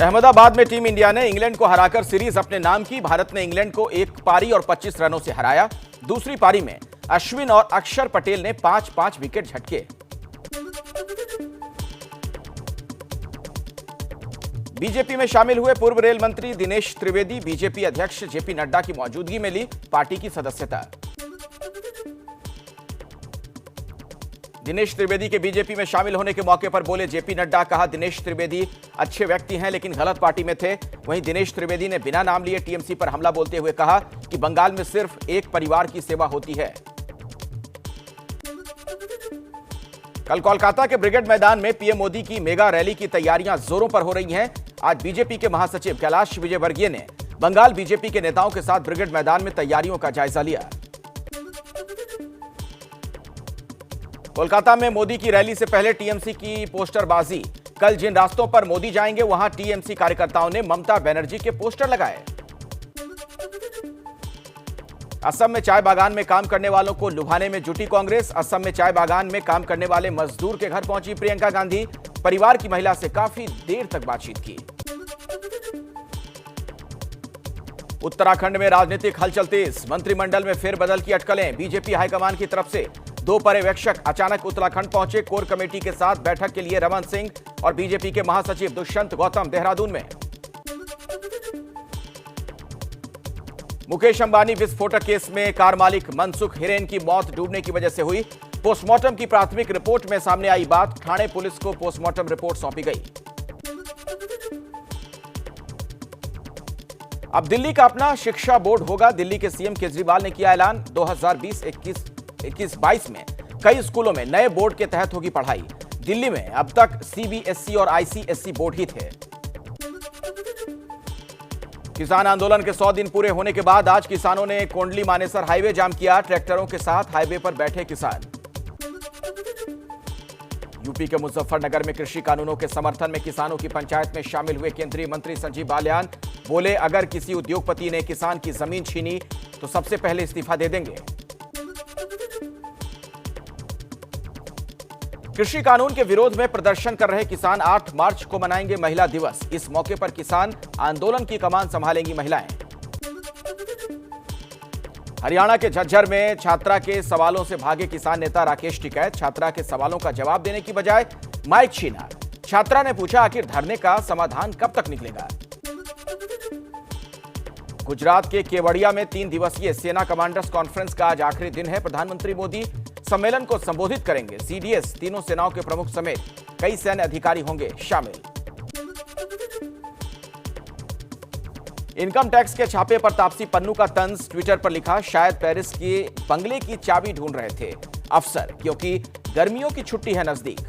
अहमदाबाद में team India ने England को हराकर सीरीज अपने नाम की। भारत ने इंग्लैंड को एक पारी और 25 रनों से हराया। दूसरी पारी में अश्विन और अक्षर पटेल ने 5-5 विकेट झटके। बीजेपी में शामिल हुए पूर्व रेल मंत्री दिनेश त्रिवेदी बीजेपी अध्यक्ष जेपी नड्डा की मौजूदगी में ली पार्टी की सदस्यता। दिनेश त्रिवेदी के बीजेपी में शामिल होने के मौके पर बोले जेपी नड्डा। कहा, दिनेश त्रिवेदी अच्छे व्यक्ति हैं लेकिन गलत पार्टी में थे। वहीं दिनेश त्रिवेदी ने बिना नाम लिए टीएमसी पर हमला बोलते हुए कहा कि बंगाल में सिर्फ एक परिवार की सेवा होती है। कल कोलकाता के ब्रिगेड मैदान में पीएम मोदी की मेगा रैली की तैयारियां जोरों पर हो रही हैं। आज बीजेपी के महासचिव कैलाश विजयवर्गीय ने बंगाल बीजेपी के नेताओं के साथ ब्रिगेड मैदान में तैयारियों का जायजा लिया। कोलकाता में मोदी की रैली से पहले टीएमसी की पोस्टरबाजी। कल जिन रास्तों पर मोदी जाएंगे वहां टीएमसी कार्यकर्ताओं ने ममता बनर्जी के पोस्टर लगाए। असम में चाय बागान में काम करने वालों को लुभाने में जुटी कांग्रेस। असम में चाय बागान में काम करने वाले मजदूर के घर पहुंची प्रियंका गांधी। परिवार की महिला से काफी देर तक बातचीत की। उत्तराखंड में राजनीतिक हलचल तेज। मंत्रिमंडल में फेरबदल की अटकलें। बीजेपी हाईकमान की तरफ से 2 पर्यवेक्षक अचानक उत्तराखंड पहुंचे। कोर कमेटी के साथ बैठक के लिए रमन सिंह और बीजेपी के महासचिव दुष्यंत गौतम देहरादून में। मुकेश अंबानी विस्फोटक केस में कार मालिक मनसुख हिरेन की मौत डूबने की वजह से हुई। पोस्टमार्टम की प्राथमिक रिपोर्ट में सामने आई बात। ठाणे पुलिस को पोस्टमार्टम रिपोर्ट सौंपी गई। अब दिल्ली का अपना शिक्षा बोर्ड होगा। दिल्ली के सीएम केजरीवाल ने किया ऐलान। 2020-21 में कई स्कूलों में नए बोर्ड के तहत होगी पढ़ाई। दिल्ली में अब तक सीबीएसई और आईसीएसई बोर्ड ही थे। किसान आंदोलन के 100 दिन पूरे होने के बाद आज किसानों ने कोंडली मानेसर हाईवे जाम किया। ट्रैक्टरों के साथ हाईवे पर बैठे किसान। यूपी के मुजफ्फरनगर में कृषि कानूनों के समर्थन में किसानों की पंचायत में शामिल हुए केंद्रीय मंत्री संजीव बालियान। बोले, अगर किसी उद्योगपति ने किसान की जमीन छीनी तो सबसे पहले इस्तीफा दे देंगे। कृषि कानून के विरोध में प्रदर्शन कर रहे किसान 8 मार्च को मनाएंगे महिला दिवस। इस मौके पर किसान आंदोलन की कमान संभालेंगी महिलाएं। हरियाणा के झज्जर में छात्रा के सवालों से भागे किसान नेता राकेश टिकैत। छात्रा के सवालों का जवाब देने की बजाय माइक छीना। छात्रा ने पूछा, आखिर धरने का समाधान कब तक निकलेगा। गुजरात के केवड़िया में 3 दिवसीय सेना कमांडर्स कॉन्फ्रेंस का आज आखिरी दिन है। प्रधानमंत्री मोदी सम्मेलन को संबोधित करेंगे। सीडीएस, तीनों सेनाओं के प्रमुख समेत कई सैन्य अधिकारी होंगे शामिल। इनकम टैक्स के छापे पर तापसी पन्नू का तंज। ट्विटर पर लिखा, शायद पेरिस के बंगले की चाबी ढूंढ रहे थे अफसर, क्योंकि गर्मियों की छुट्टी है नजदीक।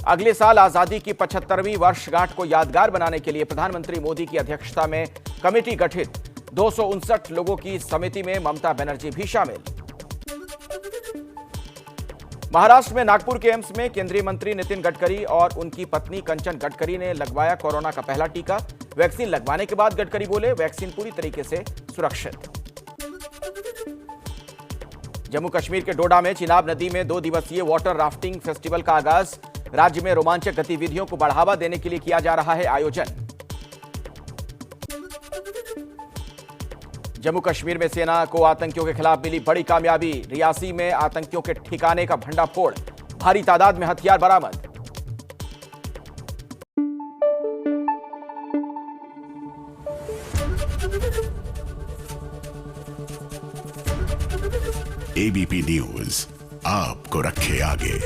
अगले साल आजादी की 75वीं वर्षगांठ को यादगार बनाने के लिए प्रधानमंत्री मोदी की अध्यक्षता में कमेटी गठित। 259 लोगों की समिति में ममता बनर्जी भी शामिल। महाराष्ट्र में नागपुर के एम्स में केंद्रीय मंत्री नितिन गडकरी और उनकी पत्नी कंचन गडकरी ने लगवाया कोरोना का पहला टीका। वैक्सीन लगवाने के बाद गडकरी बोले, वैक्सीन पूरी तरीके से सुरक्षित। जम्मू कश्मीर के डोडा में चिनाब नदी में 2 दिवसीय वाटर राफ्टिंग फेस्टिवल का आगाज। राज्य में रोमांचक गतिविधियों को बढ़ावा देने के लिए किया जा रहा है आयोजन। जम्मू कश्मीर में सेना को आतंकियों के खिलाफ मिली बड़ी कामयाबी। रियासी में आतंकियों के ठिकाने का भंडाफोड़। भारी तादाद में हथियार बरामद। एबीपी न्यूज आपको रखे आगे।